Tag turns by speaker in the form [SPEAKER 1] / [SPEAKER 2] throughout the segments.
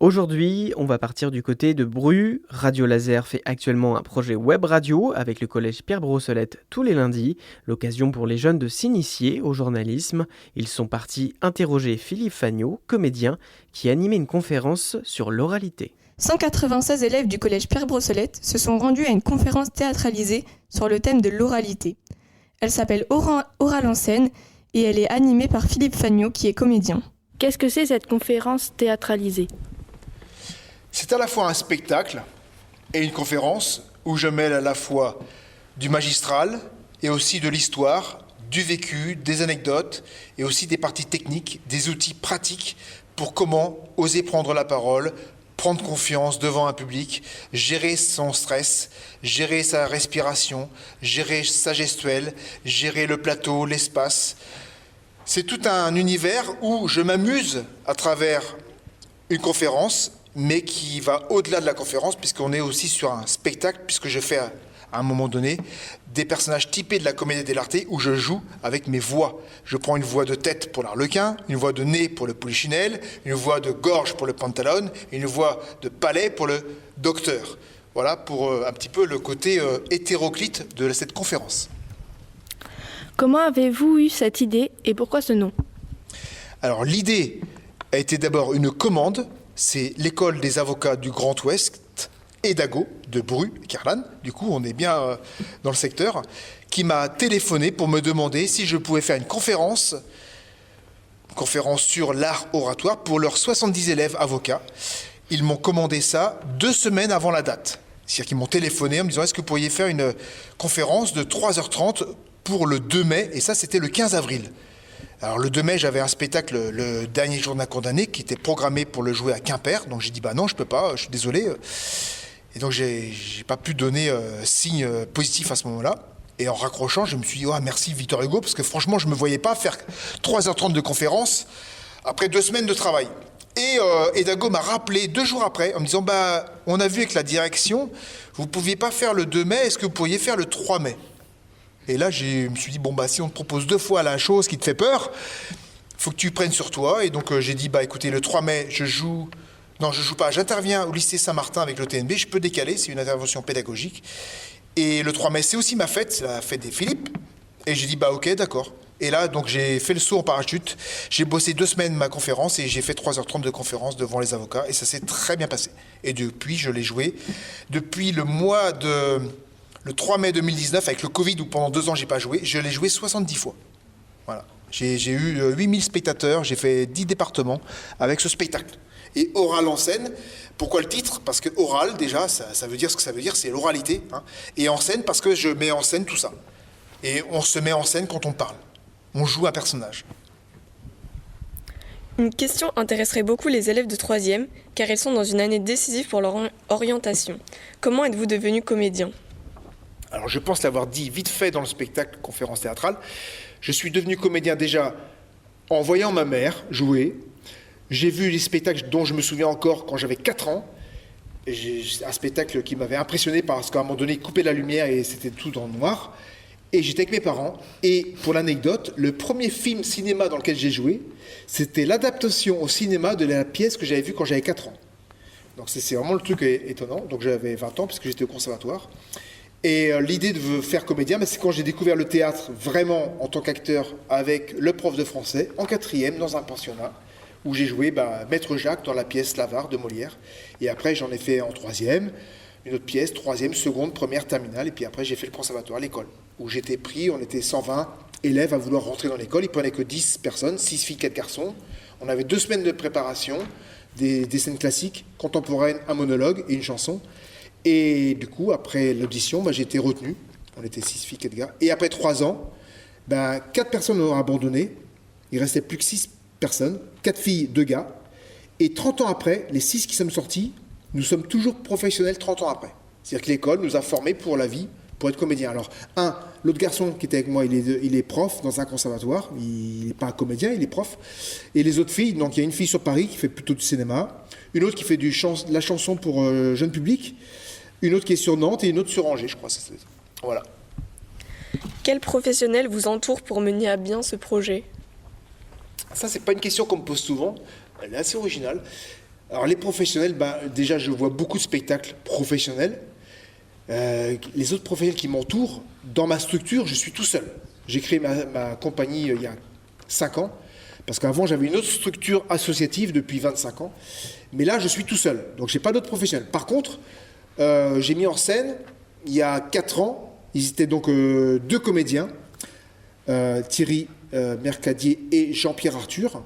[SPEAKER 1] Aujourd'hui, on va partir du côté de Bru. Radio Laser fait actuellement un projet web radio avec le collège Pierre Brossolette tous les lundis, l'occasion pour les jeunes de s'initier au journalisme. Ils sont partis interroger Philippe Fagnot, comédien, qui animait une conférence sur l'oralité.
[SPEAKER 2] 196 élèves du collège Pierre Brossolette se sont rendus à une conférence théâtralisée sur le thème de l'oralité. Elle s'appelle Oral en scène et elle est animée par Philippe Fagnot qui est comédien.
[SPEAKER 3] Qu'est-ce que c'est cette conférence théâtralisée ?
[SPEAKER 4] C'est à la fois un spectacle et une conférence où je mêle à la fois du magistral et aussi de l'histoire, du vécu, des anecdotes et aussi des parties techniques, des outils pratiques pour comment oser prendre la parole, prendre confiance devant un public, gérer son stress, gérer sa respiration, gérer sa gestuelle, gérer le plateau, l'espace. C'est tout un univers où je m'amuse à travers une conférence, mais qui va au-delà de la conférence, puisqu'on est aussi sur un spectacle, puisque je fais à un moment donné des personnages typés de la comédie dell'arte où je joue avec mes voix. Je prends une voix de tête pour l'arlequin, une voix de nez pour le polichinelle, une voix de gorge pour le pantalone, une voix de palais pour le docteur. Voilà pour un petit peu le côté hétéroclite de cette conférence.
[SPEAKER 3] Comment avez-vous eu cette idée et pourquoi ce nom ?
[SPEAKER 4] Alors l'idée a été d'abord une commande. C'est l'école des avocats du Grand Ouest, EDAGO, de Bru, Carlan, du coup on est bien dans le secteur, qui m'a téléphoné pour me demander si je pouvais faire une conférence sur l'art oratoire pour leurs 70 élèves avocats. Ils m'ont commandé ça 2 semaines avant la date. C'est-à-dire qu'ils m'ont téléphoné en me disant est-ce que vous pourriez faire une conférence de 3h30 pour le 2 mai, et ça c'était le 15 avril. Alors le 2 mai, j'avais un spectacle, le dernier jour d'un condamné, qui était programmé pour le jouer à Quimper. Donc j'ai dit, non, je peux pas, je suis désolé. Et donc j'ai pas pu donner signe positif à ce moment-là. Et en raccrochant, je me suis dit, merci Victor Hugo, parce que franchement, je me voyais pas faire 3h30 de conférence après 2 semaines de travail. Et Edago m'a rappelé 2 jours après, en me disant, on a vu avec la direction, vous ne pouviez pas faire le 2 mai, est-ce que vous pourriez faire le 3 mai ? Et là, je me suis dit, si on te propose 2 fois la chose qui te fait peur, il faut que tu prennes sur toi. Et donc, j'ai dit, écoutez, le 3 mai, je joue pas, j'interviens au lycée Saint-Martin avec le TNB, je peux décaler, c'est une intervention pédagogique. Et le 3 mai, c'est aussi ma fête, c'est la fête des Philippes. Et j'ai dit, ok, d'accord. Et là, donc, j'ai fait le saut en parachute, j'ai bossé 2 semaines ma conférence et j'ai fait 3h30 de conférence devant les avocats. Et ça s'est très bien passé. Et depuis, je l'ai joué. Depuis le 3 mai 2019, avec le Covid, où pendant 2 ans, j'ai pas joué, je l'ai joué 70 fois. Voilà. J'ai eu 8000 spectateurs, j'ai fait 10 départements avec ce spectacle. Et oral en scène, pourquoi le titre ? Parce que oral, déjà, ça veut dire ce que ça veut dire, c'est l'oralité. Et en scène, parce que je mets en scène tout ça. Et on se met en scène quand on parle. On joue un personnage.
[SPEAKER 2] Une question intéresserait beaucoup les élèves de 3e, car ils sont dans une année décisive pour leur orientation. Comment êtes-vous devenu comédien ?
[SPEAKER 4] Alors je pense l'avoir dit vite fait dans le spectacle conférence théâtrale. Je suis devenu comédien déjà en voyant ma mère jouer. J'ai vu les spectacles dont je me souviens encore quand j'avais 4 ans. Un spectacle qui m'avait impressionné parce qu'à un moment donné, il coupait la lumière et c'était tout dans le noir. Et j'étais avec mes parents. Et pour l'anecdote, le premier film cinéma dans lequel j'ai joué, c'était l'adaptation au cinéma de la pièce que j'avais vue quand j'avais 4 ans. Donc c'est vraiment le truc étonnant. Donc j'avais 20 ans puisque j'étais au conservatoire. Et l'idée de faire comédien, c'est quand j'ai découvert le théâtre vraiment en tant qu'acteur avec le prof de français, en 4e, dans un pensionnat, où j'ai joué Maître Jacques dans la pièce L'Avare de Molière. Et après, j'en ai fait en 3e, une autre pièce, 3e, seconde, première, terminale. Et puis après, j'ai fait le conservatoire, l'école, où j'étais pris, on était 120 élèves à vouloir rentrer dans l'école. Ils ne prenaient que 10 personnes, 6 filles, 4 garçons. On avait 2 semaines de préparation, des scènes classiques, contemporaines, un monologue et une chanson. Et du coup, après l'audition, j'ai été retenu. On était 6 filles, 4 gars. Et après 3 ans, 4 personnes ont abandonné. Il ne restait plus que 6 personnes, 4 filles, 2 gars. Et 30 ans après, les 6 qui sommes sortis, nous sommes toujours professionnels 30 ans après. C'est-à-dire que l'école nous a formés pour la vie, pour être comédien. Alors, l'autre garçon qui était avec moi, il est prof dans un conservatoire. Il n'est pas un comédien, il est prof. Et les autres filles, donc il y a une fille sur Paris qui fait plutôt du cinéma, une autre qui fait de la chanson pour jeune public, une autre qui est sur Nantes et une autre sur Angers, je crois. Voilà.
[SPEAKER 2] Quel professionnel vous entoure pour mener à bien ce projet ?
[SPEAKER 4] Ça, c'est pas une question qu'on me pose souvent. Elle est assez originale. Alors les professionnels, déjà je vois beaucoup de spectacles professionnels. Les autres professionnels qui m'entourent, dans ma structure, je suis tout seul. J'ai créé ma compagnie il y a 5 ans, parce qu'avant j'avais une autre structure associative depuis 25 ans, mais là je suis tout seul, donc je n'ai pas d'autres professionnels. Par contre, j'ai mis en scène, il y a 4 ans, ils étaient donc 2 comédiens, Thierry Mercadier et Jean-Pierre Arthur,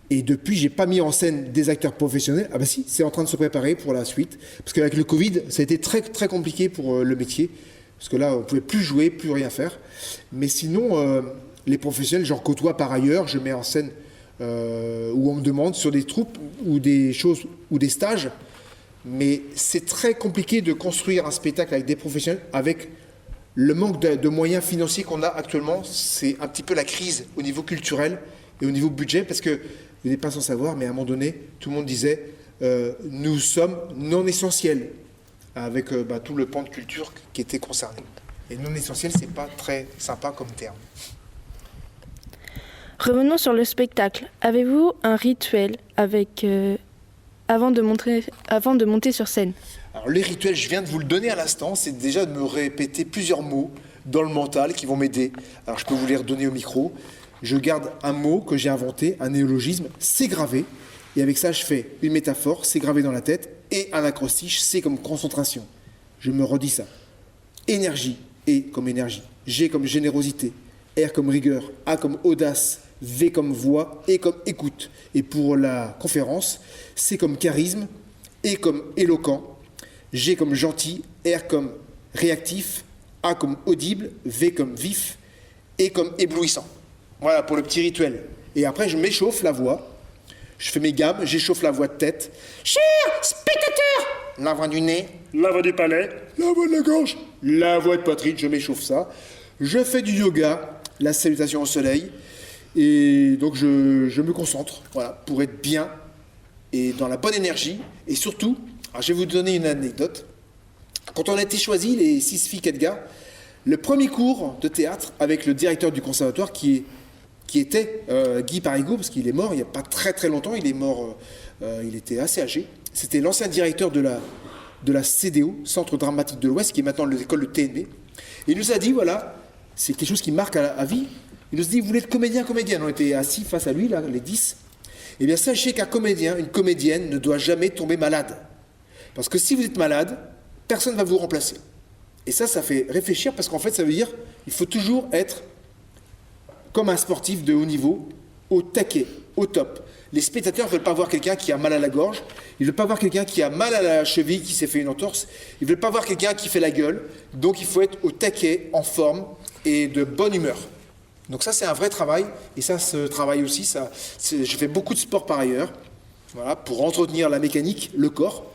[SPEAKER 4] et depuis, j'ai pas mis en scène des acteurs professionnels. Ah bah si, c'est en train de se préparer pour la suite. Parce qu'avec le Covid, ça a été très, très compliqué pour le métier. Parce que là, on pouvait plus jouer, plus rien faire. Mais sinon, les professionnels, j'en côtoie par ailleurs. Je mets en scène où on me demande sur des troupes ou des choses ou des stages. Mais c'est très compliqué de construire un spectacle avec des professionnels avec le manque de moyens financiers qu'on a actuellement. C'est un petit peu la crise au niveau culturel et au niveau budget, parce que vous n'êtes pas sans savoir, mais à un moment donné, tout le monde disait nous sommes non essentiels, avec tout le pan de culture qui était concerné. Et non essentiel, c'est pas très sympa comme terme.
[SPEAKER 3] Revenons sur le spectacle. Avez-vous un rituel avant de monter sur scène?
[SPEAKER 4] Alors les rituels, je viens de vous le donner à l'instant, c'est déjà de me répéter plusieurs mots dans le mental qui vont m'aider. Alors je peux vous les redonner au micro. Je garde un mot que j'ai inventé, un néologisme, c'est gravé. Et avec ça, je fais une métaphore, c'est gravé dans la tête, et un acrostiche, c'est comme concentration. Je me redis ça. Énergie, E comme énergie, G comme générosité, R comme rigueur, A comme audace, V comme voix, E comme écoute. Et pour la conférence, C comme charisme, E comme éloquent, G comme gentil, R comme réactif, A comme audible, V comme vif, E comme éblouissant. Voilà pour le petit rituel. Et après, je m'échauffe la voix. Je fais mes gammes, j'échauffe la voix de tête. Chers spectateurs, la voix du nez, la voix du palais, la voix de la gorge, la voix de poitrine, je m'échauffe ça. Je fais du yoga, la salutation au soleil. Et donc, je me concentre, voilà, pour être bien et dans la bonne énergie. Et surtout, alors je vais vous donner une anecdote. Quand on a été choisis, les 6 filles, 4 gars, le premier cours de théâtre avec le directeur du conservatoire qui était Guy Parigot, parce qu'il est mort il n'y a pas très très longtemps, il est mort, il était assez âgé. C'était l'ancien directeur de la CDO, Centre Dramatique de l'Ouest, qui est maintenant l'école de TNB. Et il nous a dit, voilà, c'est quelque chose qui marque à vie, il nous a dit, vous voulez être comédien, comédienne. On était assis face à lui, là, les 10. Eh bien, sachez qu'un comédien, une comédienne ne doit jamais tomber malade. Parce que si vous êtes malade, personne ne va vous remplacer. Et ça fait réfléchir, parce qu'en fait, ça veut dire qu'il faut toujours être comme un sportif de haut niveau, au taquet, au top. Les spectateurs ne veulent pas voir quelqu'un qui a mal à la gorge, ils ne veulent pas voir quelqu'un qui a mal à la cheville, qui s'est fait une entorse, ils ne veulent pas voir quelqu'un qui fait la gueule. Donc il faut être au taquet, en forme et de bonne humeur. Donc ça, c'est un vrai travail, et ça, ce travail aussi, je fais beaucoup de sport par ailleurs, voilà, pour entretenir la mécanique, le corps.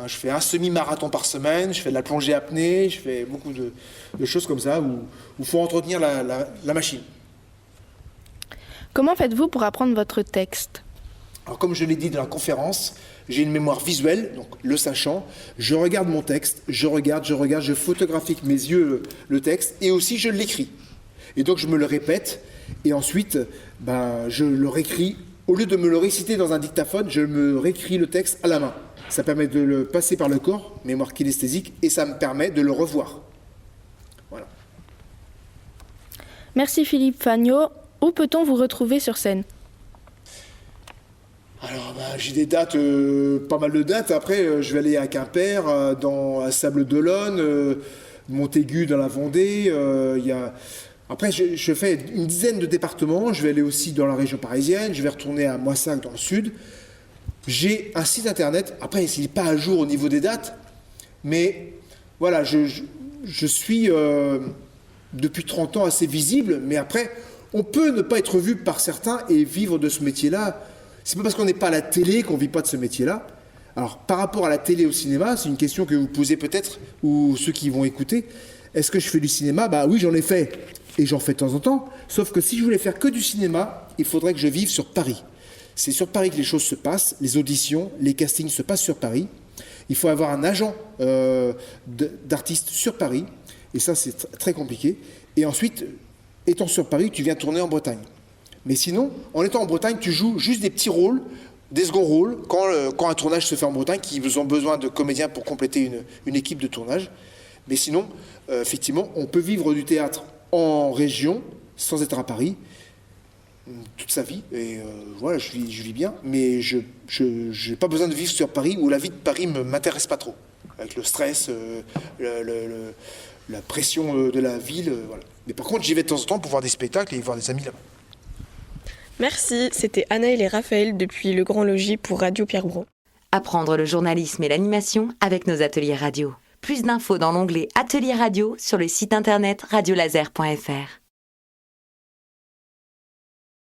[SPEAKER 4] Je fais un semi-marathon par semaine, je fais de la plongée apnée, je fais beaucoup de choses comme ça, où il faut entretenir la machine.
[SPEAKER 3] Comment faites-vous pour apprendre votre texte?
[SPEAKER 4] Alors comme je l'ai dit dans la conférence, j'ai une mémoire visuelle, donc le sachant, je regarde mon texte, je regarde, je photographie avec mes yeux le texte, et aussi je l'écris. Et donc je me le répète, et ensuite je le réécris. Au lieu de me le réciter dans un dictaphone, je me réécris le texte à la main. Ça permet de le passer par le corps, mémoire kinesthésique, et ça me permet de le revoir. Voilà.
[SPEAKER 3] Merci Philippe Fagnot. Où peut-on vous retrouver sur scène?
[SPEAKER 4] Alors, j'ai des dates, pas mal de dates. Après, je vais aller à Quimper, à Sables-d'Olonne, Montaigu dans la Vendée. Après, je fais une dizaine de départements. Je vais aller aussi dans la région parisienne. Je vais retourner à Moissac dans le sud. J'ai un site internet. Après, il n'est pas à jour au niveau des dates. Mais voilà, je suis depuis 30 ans assez visible. Mais après, on peut ne pas être vu par certains et vivre de ce métier-là. C'est pas parce qu'on n'est pas à la télé qu'on ne vit pas de ce métier-là. Alors, par rapport à la télé et au cinéma, c'est une question que vous posez peut-être, ou ceux qui vont écouter. Est-ce que je fais du cinéma? Oui, j'en ai fait. Et j'en fais de temps en temps. Sauf que si je voulais faire que du cinéma, il faudrait que je vive sur Paris. C'est sur Paris que les choses se passent. Les auditions, les castings se passent sur Paris. Il faut avoir un agent d'artistes sur Paris. Et ça, c'est très compliqué. Et ensuite, étant sur Paris, tu viens tourner en Bretagne. Mais sinon, en étant en Bretagne, tu joues juste des petits rôles des seconds rôles quand un tournage se fait en Bretagne, qu'ils ont besoin de comédiens pour compléter une équipe de tournage. Mais sinon, effectivement, on peut vivre du théâtre en région sans être à Paris toute sa vie. Et voilà, je vis bien, mais je n'ai pas besoin de vivre sur Paris où la vie de Paris ne m'intéresse pas trop. Avec le stress, la pression de la ville. Voilà. Mais par contre, j'y vais de temps en temps pour voir des spectacles et voir des amis là-bas.
[SPEAKER 5] Merci, c'était Anaël et Raphaël depuis le Grand Logis pour Radio Pierre Brault.
[SPEAKER 6] Apprendre le journalisme et l'animation avec nos ateliers radio. Plus d'infos dans l'onglet Ateliers radio sur le site internet radiolaser.fr.